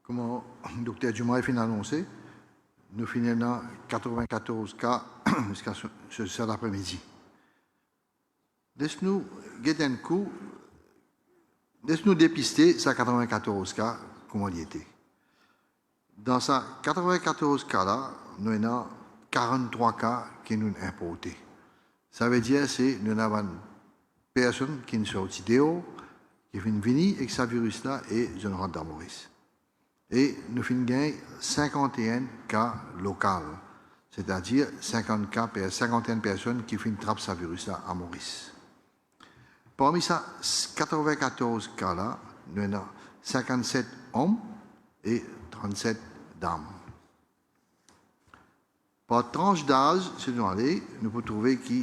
Comme le docteur Dumas a annoncé, nous finissons 94 cas jusqu'à cet après-midi. Laisse-nous dépister ces 94 cas, comment il était. Dans ces 94 cas-là, nous avons 43 cas qui nous ont importés. Ça veut dire que nous avons une personne qui est sortie dehors, qui est venue avec ce virus-là et je ne rentre dans Maurice. Et nous avons 51 cas locaux, c'est-à-dire 51 personnes qui ont trappé ce virus-là à Maurice. Parmi ces 94 cas-là, nous avons 57 hommes et 37 dames. Par tranche d'âge, nous pouvons trouver que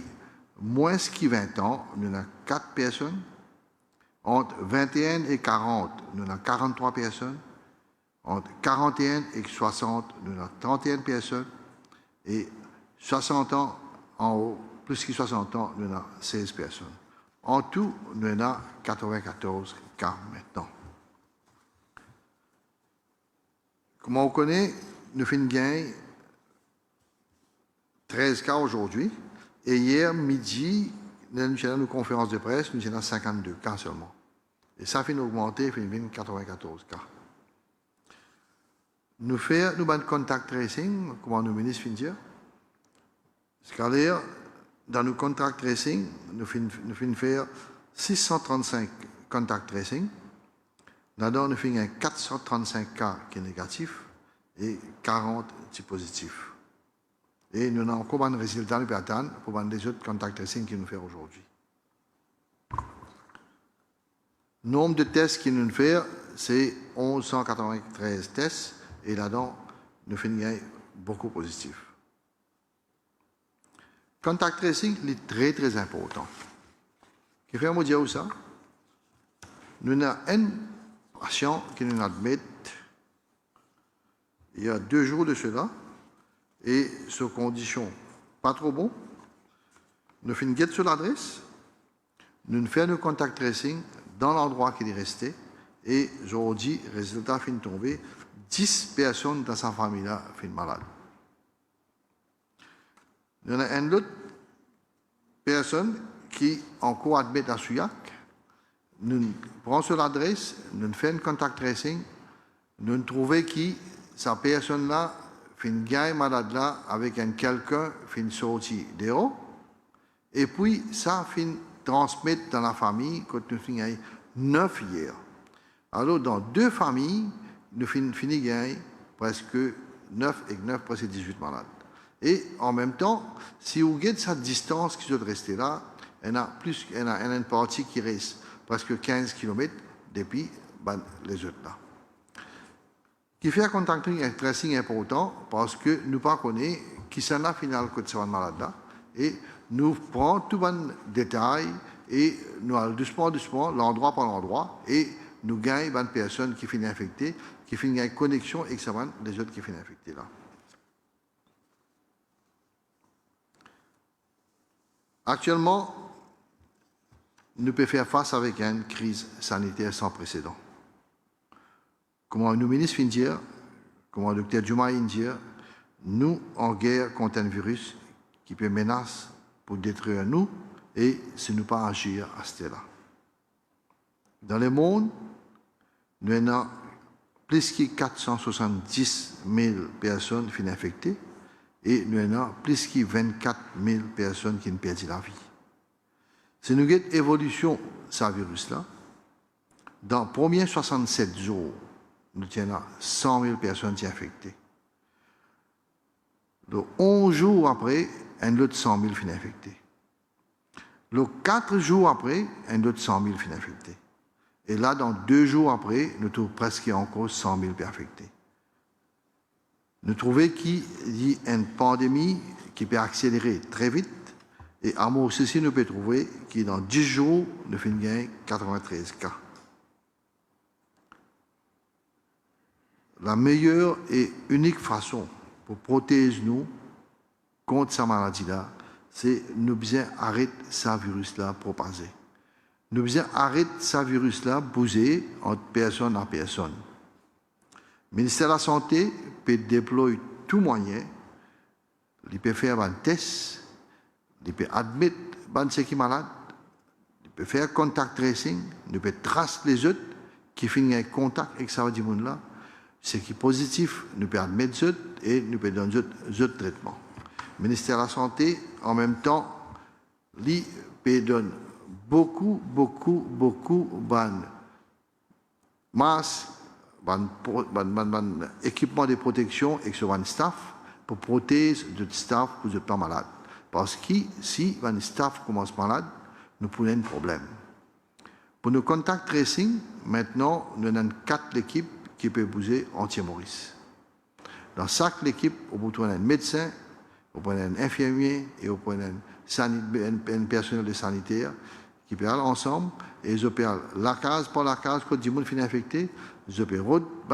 moins de 20 ans, nous avons 4 personnes. Entre 21 et 40, nous avons 43 personnes. Entre 41 et 60, nous avons 31 personnes. Et 60 ans en haut, plus que 60 ans, nous avons 16 personnes. En tout, nous avons 94 cas maintenant. Comme on connaît, nous faisons gagner 13 cas aujourd'hui. Et hier midi, nous avons une conférence de presse, nous avons 52 cas seulement. Et ça fait augmenter, fait 94 cas. Nous faisons un contact tracing, comme le ministre vient de dire. C'est-à-dire, dans nos contact tracing, nous faisons faire 635 contact tracing. Là-dedans, nous faisons 435 cas qui sont négatifs et 40 qui sont positifs. Et nous avons encore un résultat de attendre pour les autres contact tracing que nous faisons aujourd'hui. Le nombre de tests que nous faisons, c'est 1193 tests. Et là-dedans, nous faisons beaucoup positifs. Contact tracing est très, très important. Qu'est-ce que je veux dire ça? Nous avons un patient qui nous admet il y a 2 jours de cela, et sous conditions pas trop bonnes, nous faisons get sur l'adresse, nous faisons le contact tracing dans l'endroit qu'il est resté, et aujourd'hui, résultat fin tombé, 10 personnes dans sa famille-là sont malades. Il y en a une autre personne qui est encore admise à Souillac. Nous prenons sur l'adresse, nous faisons un contact tracing, nous trouvons que sa personne-là fait une gagne malade là avec quelqu'un qui fait une sortie d'héros. Et puis, ça fait transmettre dans la famille quand nous finissons 9 hier. Alors, dans 2 familles, nous finissons presque 9 et 9, presque 18 malades. Et en même temps, si vous regardez cette distance qui doit rester là, il y a une partie qui reste presque 15 km depuis les autres là. Qui fait un contact tracing important parce que nous ne connaissons pas qui sont là final que ce malade là et nous prenons tout le détail et nous allons doucement, l'endroit par l'endroit et nous gagnons une personne qui finit infectée, qui finit une connexion avec les autres qui finissent infectés là. Actuellement, nous pouvons faire face avec une crise sanitaire sans précédent. Comme le ministre vient de dire, comme le docteur Dumas vient de dire, nous en guerre contre un virus qui peut menacer pour détruire nous et si nous pas agir à ce là. Dans le monde, nous avons plus de 470 000 personnes qui sont infectées et nous avons plus de 24 000 personnes qui ont perdu la vie. Si nous avons évolution de ce virus-là, dans les premiers 67 jours, nous avons 100 000 personnes qui sont infectées. Donc, 11 jours après, un autre 100 000 sont infectés. Donc, 4 jours après, un autre 100 000 sont infectés. Et là, dans 2 jours après, nous trouvons presque encore 100 000 infectés. Nous trouvons qu'il y a une pandémie qui peut accélérer très vite. Et à mon ceci, nous pouvons trouver que dans 10 jours, nous finissons 93 cas. La meilleure et unique façon pour protéger nous contre cette maladie-là, c'est nous bien arrêter ce virus-là propager. Nous bien arrêter ce virus-là bouger entre personne à personne. Le ministère de la Santé peut déployer tout moyen. Il peut faire un test, il peut admettre ceux qui sont malades, il peut faire contact tracing, il peut tracer les autres qui finissent en contact avec ça du monde là. Ce qui est positif, nous peut admettre ceux et nous peut donner autres traitements. Le ministère de la Santé, en même temps, il peut donner beaucoup de masques, équipements de protection et sur un staff pour protéger le staff pour ne pas malade. Parce que si un staff commence malade, nous pouvons un problème. Pour nos contact tracing, maintenant, nous avons 4 équipes qui peuvent bouger entier-Maurice. Dans chaque équipe, on peut un médecin, on peut un infirmier et on peut un personnel de sanitaire qui peut aller ensemble et ils opèrent la case par la case quand du monde finit infecté, ils opèrent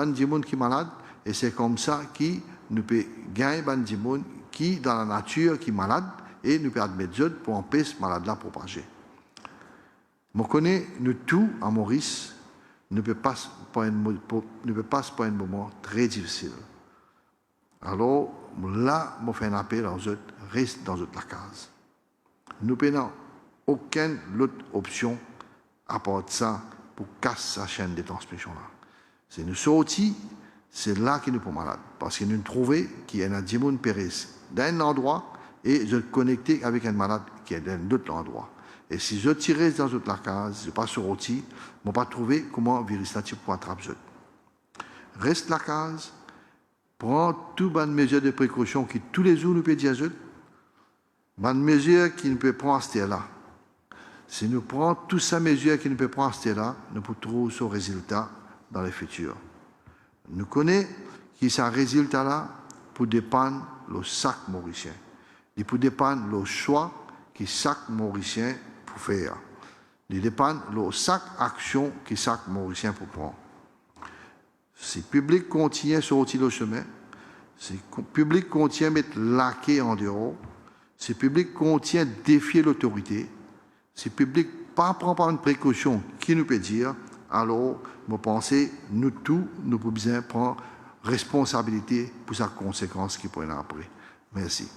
du monde qui est malade et c'est comme ça que nous pouvons gagner du monde qui dans la nature qui est malade et nous pouvons admettre d'autres pour empêcher ce malade-là de propager. Je connais nous tous à Maurice, ne peut pas un moment très difficile. Alors là, je fais un appel aux autres, reste dans la case. Nous n'avons aucune autre option à part ça pour casser sa chaîne de transmission-là. C'est nous sortir, c'est là que nous sommes malades. Parce que nous trouvons qu'il y a des gens qui périssent d'un endroit et se connecter avec un malade qui est d'un autre endroit. Et si je tire dans la case, je passe sur outil, je ne vais pas trouver comment le virus peut attraper. Reste la case, prends toutes les mesures de précaution qui tous les jours nous peut dire, les mesures qui nous peut prendre à là. Si nous prenons toutes ces mesures qui nous peut prendre à là, nous pouvons trouver ce résultat dans le futur. Nous connaissons que ce résultat-là pour dépendre de chaque Mauricien. Il peut dépendre du choix que chaque Mauricien peut faire. Il dépend de chaque action que chaque Mauricien peut prendre. Si le public continue sur le chemin, si le public continue à mettre laqué en dehors, si le public continue à défier l'autorité, si le public ne prend pas une précaution qui nous peut dire, alors, je pense nous tous, nous pouvons bien prendre responsabilité pour sa conséquence qui pourrait en après. Merci.